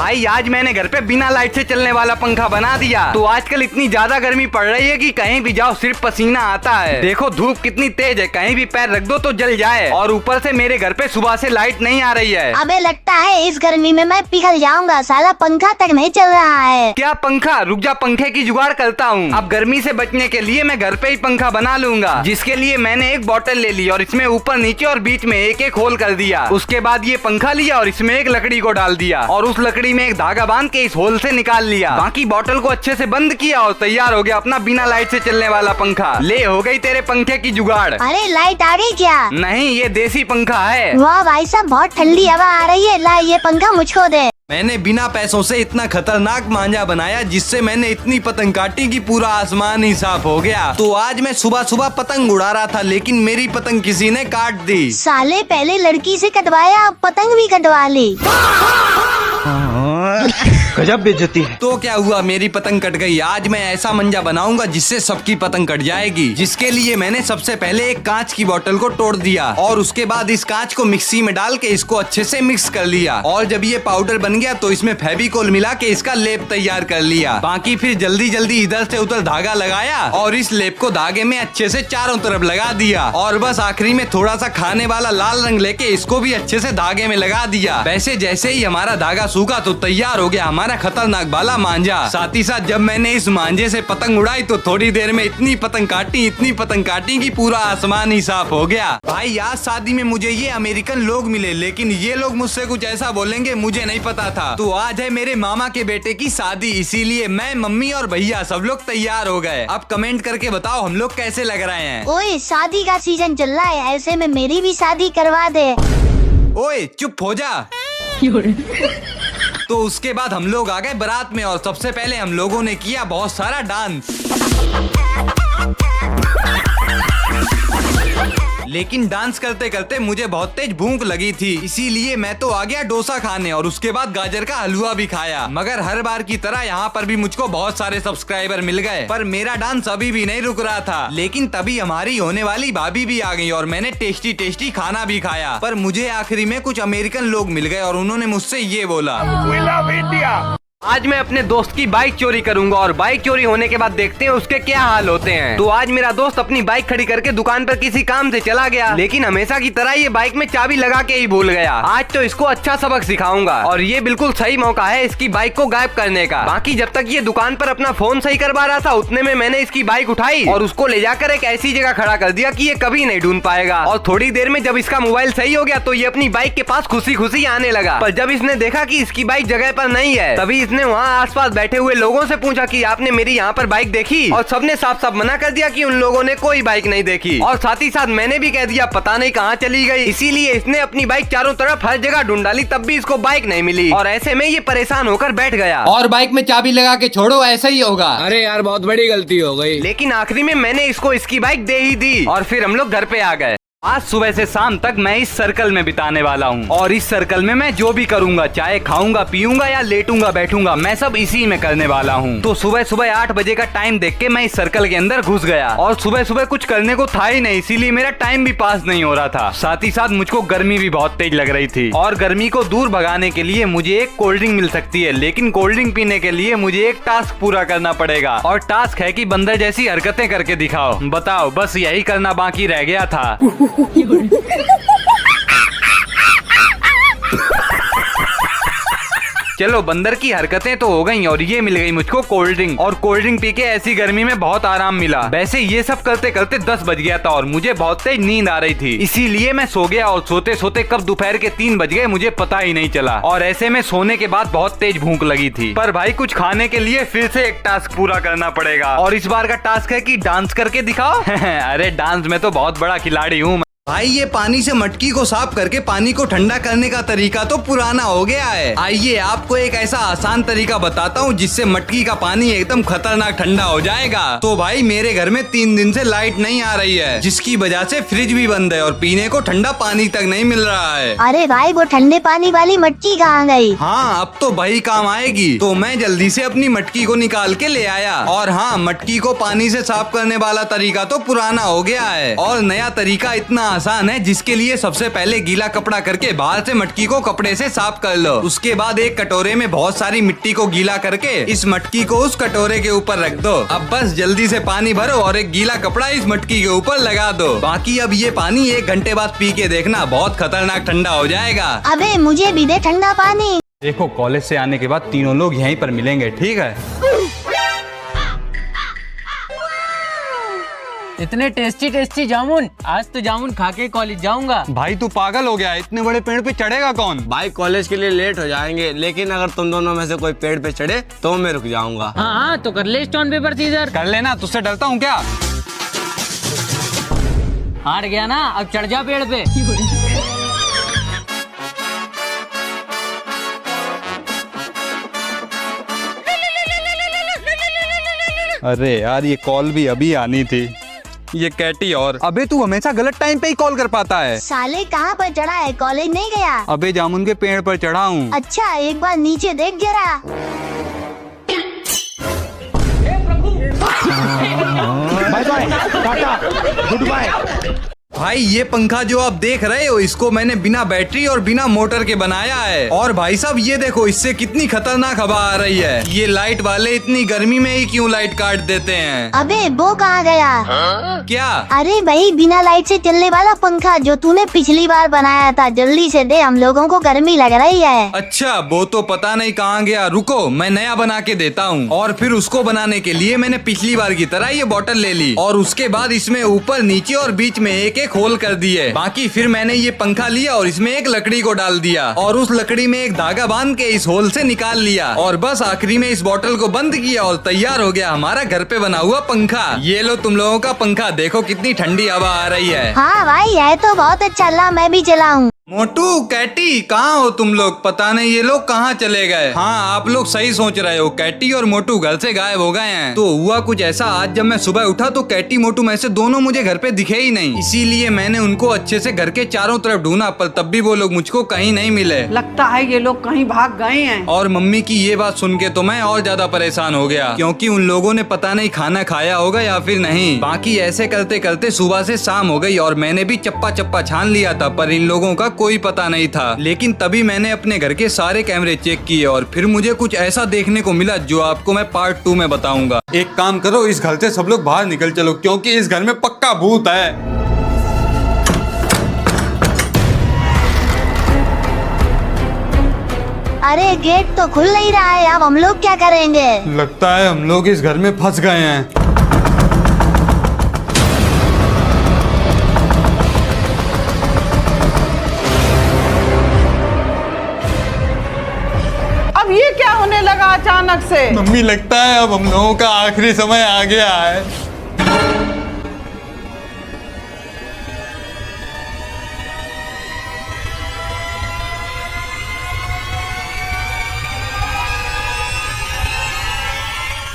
भाई आज मैंने घर पे बिना लाइट से चलने वाला पंखा बना दिया। तो आजकल इतनी ज्यादा गर्मी पड़ रही है कि कहीं भी जाओ सिर्फ पसीना आता है। देखो धूप कितनी तेज है, कहीं भी पैर रख दो तो जल जाए। और ऊपर से मेरे घर पे सुबह से लाइट नहीं आ रही है। अबे लगता है इस गर्मी में मैं पिघल जाऊंगा, साला पंखा तक नहीं चल रहा है। क्या पंखा? रुक जा, पंखे की जुगाड़ करता हूँ। अब गर्मी से बचने के लिए मैं घर पे ही पंखा बना लूंगा, जिसके लिए मैंने एक बोतल ले ली और इसमें ऊपर नीचे और बीच में एक एक होल कर दिया। उसके बाद ये पंखा लिया और इसमें एक लकड़ी को डाल दिया और उस लकड़ी में एक धागा बांध के इस होल से निकाल लिया। बाकी बोतल को अच्छे से बंद किया और तैयार हो गया अपना बिना लाइट से चलने वाला पंखा। ले हो गई तेरे पंखे की जुगाड़। अरे लाइट आ गई क्या? नहीं, ये देसी पंखा है। वाह भाई साहब, बहुत ठंडी हवा आ रही है। ला ये पंखा मुझको दे। मैंने बिना पैसों से इतना खतरनाक मांझा बनाया जिससे मैंने इतनी पतंग काटी कि पूरा आसमान ही साफ हो गया। तो आज मैं सुबह सुबह पतंग उड़ा रहा था, लेकिन मेरी पतंग किसी ने काट दी। साले पहले लड़की से कटवाया, अब पतंग भी कटवा ली। गजब बेइज्जती है। तो क्या हुआ, मेरी पतंग कट गई। आज मैं ऐसा मंजा बनाऊंगा जिससे सबकी पतंग कट जाएगी। जिसके लिए मैंने सबसे पहले एक कांच की बोतल को तोड़ दिया और उसके बाद इस कांच को मिक्सी में डाल के इसको अच्छे से मिक्स कर लिया। और जब ये पाउडर बन गया तो इसमें फेविकोल मिला के इसका लेप तैयार कर लिया। बाकी फिर जल्दी जल्दी इधर से उधर धागा लगाया और इस लेप को धागे में अच्छे से चारों तरफ लगा दिया। और बस आखिरी में थोड़ा सा खाने वाला लाल रंग लेके इसको भी अच्छे से धागे में लगा दिया। वैसे जैसे ही हमारा धागा सूखा तो तैयार हो गया हमारा खतरनाक वाला मांझा। साथ ही साथ जब मैंने इस मांझे से पतंग उड़ाई तो थोड़ी देर में इतनी पतंग काटी कि पूरा आसमान ही साफ हो गया। भाई आज शादी में मुझे ये अमेरिकन लोग मिले, लेकिन ये लोग मुझसे कुछ ऐसा बोलेंगे मुझे नहीं पता था। तो आज है मेरे मामा के बेटे की शादी, इसीलिए मैं, मम्मी और भैया सब लोग तैयार हो गए। अब कमेंट करके बताओ हम लोग कैसे लग रहे हैं। ओए शादी का सीजन चल रहा है, ऐसे में मेरी भी शादी करवा दे। ओए चुप हो जा। तो उसके बाद हम लोग आ गए बारात में और सबसे पहले हम लोगों ने किया बहुत सारा डांस। लेकिन डांस करते करते मुझे बहुत तेज भूख लगी थी, इसीलिए मैं तो आ गया डोसा खाने और उसके बाद गाजर का हलवा भी खाया। मगर हर बार की तरह यहाँ पर भी मुझको बहुत सारे सब्सक्राइबर मिल गए, पर मेरा डांस अभी भी नहीं रुक रहा था। लेकिन तभी हमारी होने वाली भाभी भी आ गई और मैंने टेस्टी टेस्टी खाना भी खाया। पर मुझे आखिरी में कुछ अमेरिकन लोग मिल गए और उन्होंने मुझसे ये बोला, We love India। आज मैं अपने दोस्त की बाइक चोरी करूंगा और बाइक चोरी होने के बाद देखते हैं उसके क्या हाल होते हैं। तो आज मेरा दोस्त अपनी बाइक खड़ी करके दुकान पर किसी काम से चला गया, लेकिन हमेशा की तरह ये बाइक में चाबी लगा के ही भूल गया। आज तो इसको अच्छा सबक सिखाऊंगा और ये बिल्कुल सही मौका है इसकी बाइक को गायब करने का। बाकी जब तक ये दुकान पर अपना फोन सही करवा रहा था उतने में मैंने इसकी बाइक उठाई और उसको ले जाकर एक ऐसी जगह खड़ा कर दिया कि ये कभी नहीं ढूंढ पाएगा। और थोड़ी देर में जब इसका मोबाइल सही हो गया तो ये अपनी बाइक के पास खुशी खुशी आने लगा। पर जब इसने देखा कि इसकी बाइक जगह पर नहीं है, तभी इसने वहाँ आसपास बैठे हुए लोगों से पूछा कि आपने मेरी यहाँ पर बाइक देखी, और सबने साफ साफ मना कर दिया कि उन लोगों ने कोई बाइक नहीं देखी। और साथ ही साथ मैंने भी कह दिया पता नहीं कहाँ चली गई। इसीलिए इसने अपनी बाइक चारों तरफ हर जगह ढूंढ डाली, तब भी इसको बाइक नहीं मिली और ऐसे में ये परेशान होकर बैठ गया। और बाइक में चाबी लगा के छोड़ो, ऐसा ही होगा। अरे यार बहुत बड़ी गलती हो गई। लेकिन आखिरी में मैंने इसको इसकी बाइक दे ही दी और फिर हम लोग घर पे आ गए। आज सुबह से शाम तक मैं इस सर्कल में बिताने वाला हूँ और इस सर्कल में मैं जो भी करूँगा, चाहे खाऊंगा पीऊंगा या लेटूंगा बैठूंगा, मैं सब इसी में करने वाला हूँ। तो सुबह सुबह 8 बजे का टाइम देख के मैं इस सर्कल के अंदर घुस गया और सुबह सुबह कुछ करने को था ही नहीं, इसीलिए मेरा टाइम भी पास नहीं हो रहा था। साथ ही साथ मुझको गर्मी भी बहुत तेज लग रही थी और गर्मी को दूर भगाने के लिए मुझे एक कोल्ड ड्रिंक मिल सकती है, लेकिन कोल्ड ड्रिंक पीने के लिए मुझे एक टास्क पूरा करना पड़ेगा और टास्क है कि बंदर जैसी हरकतें करके दिखाओ। बताओ, बस यही करना बाकी रह गया था। चलो बंदर की हरकतें तो हो गई और ये मिल गई मुझको कोल्ड ड्रिंक, और कोल्ड ड्रिंक पी के ऐसी गर्मी में बहुत आराम मिला। वैसे ये सब करते करते 10 बज गया था और मुझे बहुत तेज नींद आ रही थी, इसीलिए मैं सो गया और सोते सोते कब दोपहर के 3 बज गए मुझे पता ही नहीं चला। और ऐसे में सोने के बाद बहुत तेज भूख लगी थी, पर भाई कुछ खाने के लिए फिर से एक टास्क पूरा करना पड़ेगा और इस बार का टास्क है कि डांस करके दिखाओ। अरे डांस में तो बहुत बड़ा खिलाड़ी हूँ भाई। ये पानी से मटकी को साफ करके पानी को ठंडा करने का तरीका तो पुराना हो गया है। आइए आपको एक ऐसा आसान तरीका बताता हूँ जिससे मटकी का पानी एकदम खतरनाक ठंडा हो जाएगा। तो भाई मेरे घर में 3 दिन से लाइट नहीं आ रही है, जिसकी वजह से फ्रिज भी बंद है और पीने को ठंडा पानी तक नहीं मिल रहा है। अरे भाई वो ठंडे पानी वाली मटकी कहाँ गई? हाँ अब तो भाई काम आएगी। तो मैं जल्दी से अपनी मटकी को निकाल के ले आया और हाँ, मटकी को पानी से साफ करने वाला तरीका तो पुराना हो गया है और नया तरीका इतना आसान है, जिसके लिए सबसे पहले गीला कपड़ा करके बाहर से मटकी को कपड़े से साफ कर लो। उसके बाद एक कटोरे में बहुत सारी मिट्टी को गीला करके इस मटकी को उस कटोरे के ऊपर रख दो। अब बस जल्दी से पानी भरो और एक गीला कपड़ा इस मटकी के ऊपर लगा दो। बाकी अब ये पानी 1 घंटे बाद पी के देखना, बहुत खतरनाक ठंडा हो जाएगा। अबे मुझे भी दे ठंडा पानी। देखो, कॉलेज से आने के बाद तीनों लोग यहीं पर मिलेंगे, ठीक है? इतने टेस्टी टेस्टी जामुन, आज तो जामुन खा के कॉलेज जाऊंगा। भाई तू पागल हो गया, इतने बड़े पेड़ पे चढ़ेगा कौन? भाई कॉलेज के लिए लेट हो जाएंगे, लेकिन अगर तुम दोनों में से कोई पेड़ पे चढ़े तो मैं रुक जाऊंगा। हाँ तो कर ले स्टोन पेपर सीजर। कर लेना, तुझसे डरता हूँ क्या? हार गया ना, अब चढ़ जा पेड़ पे। अरे यार, ये कॉल भी अभी आनी थी। ये कैटी और अबे तू हमेशा गलत टाइम पे ही कॉल कर पाता है। साले कहाँ पर चढ़ा है, कॉलेज नहीं गया? अबे जामुन के पेड़ पर चढ़ा हूँ। अच्छा एक बार नीचे देख जरा। Bye bye, tata, goodbye. भाई ये पंखा जो आप देख रहे हो, इसको मैंने बिना बैटरी और बिना मोटर के बनाया है। और भाई साहब ये देखो, इससे कितनी खतरनाक हवा आ रही है। ये लाइट वाले इतनी गर्मी में ही क्यों लाइट काट देते हैं? अबे वो कहाँ गया? क्या? अरे भाई बिना लाइट से चलने वाला पंखा जो तूने पिछली बार बनाया था, जल्दी से दे, हम लोगों को गर्मी लग रही है। अच्छा, वो तो पता नहीं कहाँ गया, रुको मैं नया बना के देता हूँ। और फिर उसको बनाने के लिए मैंने पिछली बार की तरह ये बोतल ले ली और उसके बाद इसमें ऊपर, नीचे और बीच में एक एक होल कर दिए। बाकी फिर मैंने ये पंखा लिया और इसमें एक लकड़ी को डाल दिया और उस लकड़ी में एक धागा बांध के इस होल से निकाल लिया और बस आखिरी में इस बोतल को बंद किया और तैयार हो गया हमारा घर पे बना हुआ पंखा। ये लो तुम लोगों का पंखा, देखो कितनी ठंडी हवा आ रही है। हाँ भाई है तो बहुत अच्छा, ला मैं भी चलाऊं। मोटू, कैटी, कहाँ हो तुम लोग? पता नहीं ये लोग कहाँ चले गए। हाँ आप लोग सही सोच रहे हो, कैटी और मोटू घर से गायब हो गए हैं। तो हुआ कुछ ऐसा, आज जब मैं सुबह उठा तो कैटी मोटू में से दोनों मुझे घर पे दिखे ही नहीं। इसीलिए मैंने उनको अच्छे से घर के चारों तरफ ढूंढा, पर तब भी वो लोग मुझको कहीं नहीं मिले। लगता है ये लोग कहीं भाग गए हैं। और मम्मी की ये बात सुन के तो मैं और ज्यादा परेशान हो गया, क्योंकि उन लोगों ने पता नहीं खाना खाया होगा या फिर नहीं। बाकी ऐसे करते करते सुबह से शाम हो गई और मैंने भी चप्पा चप्पा छान लिया था, पर इन लोगों का कोई पता नहीं था। लेकिन तभी मैंने अपने घर के सारे कैमरे चेक किए और फिर मुझे कुछ ऐसा देखने को मिला जो आपको मैं पार्ट 2 में बताऊंगा। एक काम करो, इस घर से सब लोग बाहर निकल चलो, क्योंकि इस घर में पक्का भूत है। अरे गेट तो खुल नहीं रहा है, अब हम लोग क्या करेंगे? लगता है हम लोग इस घर में फंस गए हैं। अब ये क्या होने लगा अचानक से? मम्मी लगता है अब हम लोगों का आखिरी समय आ गया है।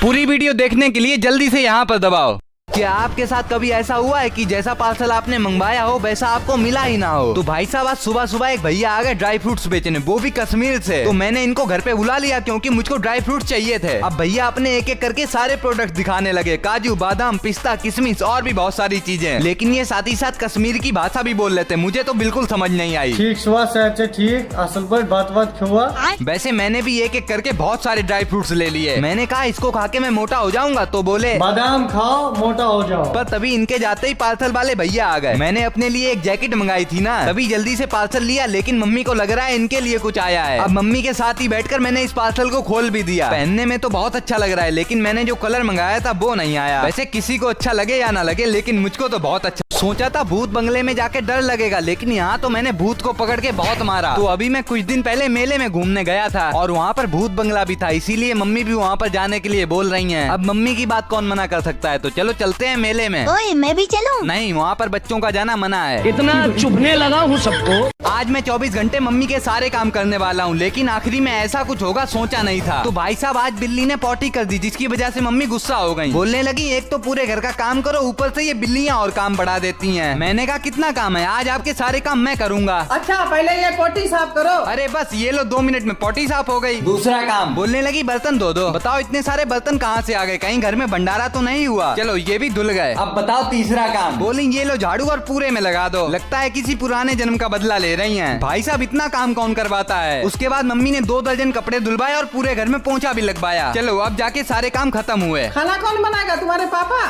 पूरी वीडियो देखने के लिए जल्दी से यहाँ पर दबाओ। क्या आपके साथ कभी ऐसा हुआ है कि जैसा पार्सल आपने मंगवाया हो वैसा आपको मिला ही ना हो? तो भाई साहब आज सुबह सुबह एक भैया आ गए ड्राई फ्रूट्स बेचने, वो भी कश्मीर से। तो मैंने इनको घर पे बुला लिया क्योंकि मुझको ड्राई फ्रूट्स चाहिए थे। अब भैया अपने एक एक करके सारे प्रोडक्ट दिखाने लगे, काजू, बादाम, पिस्ता, किशमिश और भी बहुत सारी चीजें। लेकिन ये साथ ही साथ कश्मीर की भाषा भी बोल लेते, मुझे तो बिल्कुल समझ नहीं आई। ठीक सुबह से अच्छा ठीक, असल पर बात हुआ। वैसे मैंने भी एक एक करके बहुत सारे ड्राई फ्रूट्स ले लिए। मैंने कहा इसको खा के मैं मोटा हो जाऊंगा, तो बोले बादाम खाओ मोटा हो जाओ। पर तभी इनके जाते ही पार्सल वाले भैया आ गए। मैंने अपने लिए एक जैकेट मंगाई थी ना, तभी जल्दी से पार्सल लिया, लेकिन मम्मी को लग रहा है इनके लिए कुछ आया है। अब मम्मी के साथ ही बैठकर मैंने इस पार्सल को खोल भी दिया। पहनने में तो बहुत अच्छा लग रहा है, लेकिन मैंने जो कलर मंगाया था वो नहीं आया। वैसे किसी को अच्छा लगे या ना लगे, लेकिन मुझको तो बहुत अच्छा। सोचा था भूत बंगले में जाके डर लगेगा, लेकिन यहाँ तो मैंने भूत को पकड़ के बहुत मारा। तो अभी मैं कुछ दिन पहले मेले में घूमने गया था और वहाँ पर भूत बंगला भी था, इसीलिए मम्मी भी वहाँ पर जाने के लिए बोल रही हैं। अब मम्मी की बात कौन मना कर सकता है, तो चलो चलते हैं मेले में। ओए मैं भी चलूं? नहीं, वहाँ पर बच्चों का जाना मना है। इतना चुभने लगा हूँ सबको। आज मैं 24 घंटे मम्मी के सारे काम करने वाला हूँ, लेकिन आखिरी में ऐसा कुछ होगा सोचा नहीं था। तो भाई साहब आज बिल्ली ने पॉटी कर दी, जिसकी वजह से मम्मी गुस्सा हो गई। बोलने लगी एक तो पूरे घर का काम करो, ऊपर से ये बिल्लियाँ और काम बढ़ा देती हैं। मैंने कहा कितना काम है, आज आपके सारे काम मैं करूँगा। अच्छा पहले ये पोटी साफ करो। अरे बस ये लो 2 मिनट में पॉटी साफ हो गई। दूसरा काम, बोलने लगी बर्तन धो दो। बताओ इतने सारे बर्तन कहाँ से आ गए, कहीं घर में भंडारा तो नहीं हुआ। चलो ये भी धुल गए। अब बताओ तीसरा काम। बोली ये लो झाड़ू और पूरे में लगा दो। लगता है किसी पुराने जन्म का बदला ले रही हैं। भाई साहब इतना काम कौन करवाता है। उसके बाद मम्मी ने 2 दर्जन कपड़े धुलवाए और पूरे घर में पोंछा भी लगवाया। चलो अब जाके सारे काम खत्म हुए। खाना कौन बनाएगा, तुम्हारे पापा?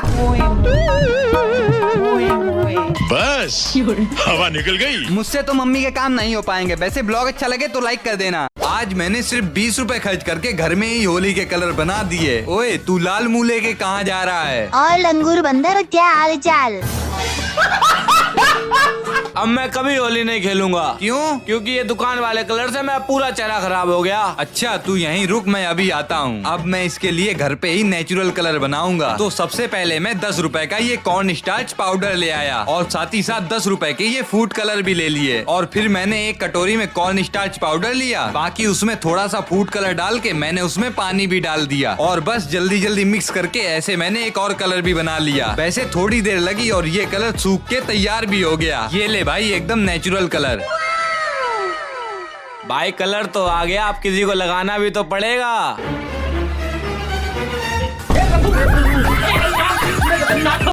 बस हवा निकल गई। मुझसे तो मम्मी के काम नहीं हो पाएंगे। वैसे ब्लॉग अच्छा लगे तो लाइक कर देना। आज मैंने सिर्फ 20 रुपए खर्च करके घर में ही होली के कलर बना दिए। ओए तू लाल मुंह लेके कहाँ जा रहा है? और लंगूर बंदर क्या हाल चाल? अब मैं कभी होली नहीं खेलूंगा। क्यों? क्योंकि ये दुकान वाले कलर से मैं पूरा चेहरा खराब हो गया। अच्छा तू यहीं रुक, मैं अभी आता हूँ। अब मैं इसके लिए घर पे ही नेचुरल कलर बनाऊंगा। तो सबसे पहले मैं 10 रुपए का ये कॉर्न स्टार्च पाउडर ले आया और साथ ही साथ 10 रुपए के ये फूड कलर भी ले लिए। और फिर मैंने एक कटोरी में कॉर्न स्टार्च पाउडर लिया, बाकी उसमें थोड़ा सा फूड कलर डाल के मैंने उसमें पानी भी डाल दिया और बस जल्दी जल्दी मिक्स करके ऐसे मैंने एक और कलर भी बना लिया। वैसे थोड़ी देर लगी और ये कलर सूख के तैयार भी हो गया। ये ले भाई एकदम नेचुरल कलर। भाई कलर तो आ गया, अब किसी को लगाना भी तो पड़ेगा।